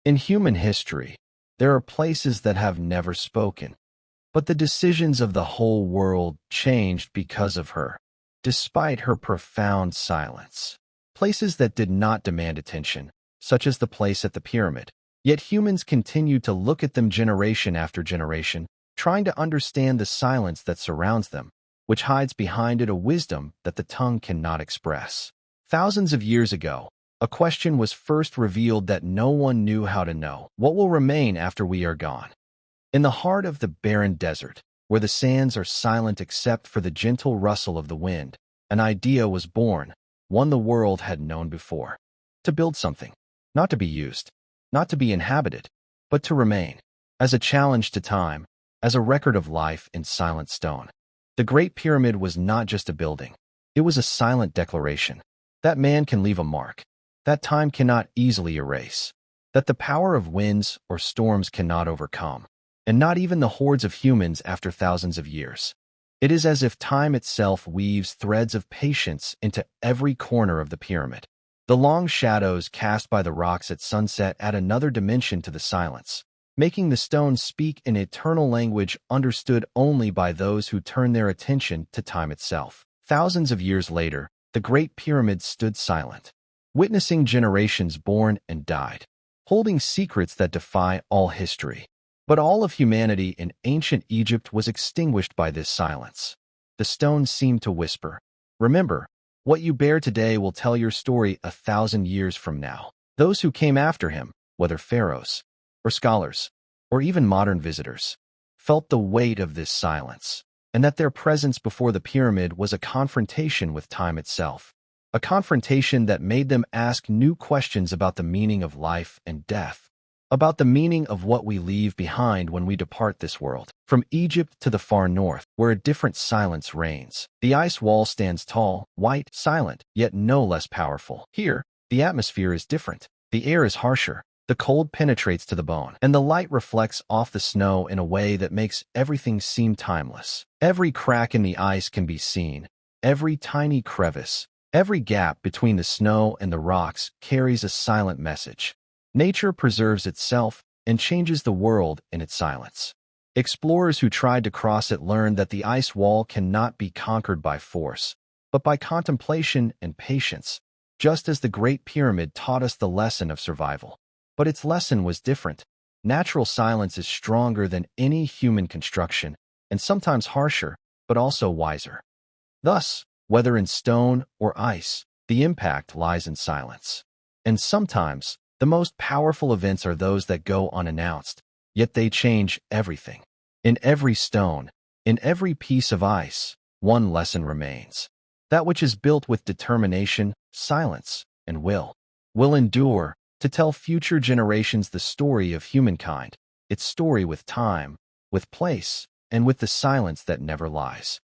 In human history, there are places that have never spoken, but the decisions of the whole world changed because of her, despite her profound silence. Places that did not demand attention, such as the place at the pyramid. Yet humans continue to look at them generation after generation, trying to understand the silence that surrounds them, which hides behind it a wisdom that the tongue cannot express. Thousands of years ago, a question was first revealed that no one knew how to know. What will remain after we are gone? In the heart of the barren desert, where the sands are silent except for the gentle rustle of the wind, an idea was born, one the world had known before. To build something, not to be used, not to be inhabited, but to remain, as a challenge to time, as a record of life in silent stone. The Great Pyramid was not just a building. It was a silent declaration that man can leave a mark, that time cannot easily erase, that the power of winds or storms cannot overcome, and not even the hordes of humans after thousands of years. It is as if time itself weaves threads of patience into every corner of the pyramid. The long shadows cast by the rocks at sunset add another dimension to the silence, making the stones speak an eternal language understood only by those who turn their attention to time itself. Thousands of years later, the Great Pyramid stood silent, witnessing generations born and died, holding secrets that defy all history. But all of humanity in ancient Egypt was extinguished by this silence. The stones seemed to whisper, "Remember, what you bear today will tell your story 1,000 years from now." Those who came after him, whether pharaohs, or scholars, or even modern visitors, felt the weight of this silence, and that their presence before the pyramid was a confrontation with time itself, a confrontation that made them ask new questions about the meaning of life and death, about the meaning of what we leave behind when we depart this world. From Egypt to the far north, where a different silence reigns, the ice wall stands tall, white, silent, yet no less powerful. Here, the atmosphere is different. The air is harsher, the cold penetrates to the bone, and the light reflects off the snow in a way that makes everything seem timeless. Every crack in the ice can be seen, every tiny crevice, every gap between the snow and the rocks carries a silent message. Nature preserves itself and changes the world in its silence. Explorers who tried to cross it learned that the ice wall cannot be conquered by force, but by contemplation and patience, just as the Great Pyramid taught us the lesson of survival. But its lesson was different. Natural silence is stronger than any human construction, and sometimes harsher, but also wiser. Thus, whether in stone or ice, the impact lies in silence. And sometimes, the most powerful events are those that go unannounced, yet they change everything. In every stone, in every piece of ice, one lesson remains. That which is built with determination, silence, and will endure to tell future generations the story of humankind, its story with time, with place, and with the silence that never lies.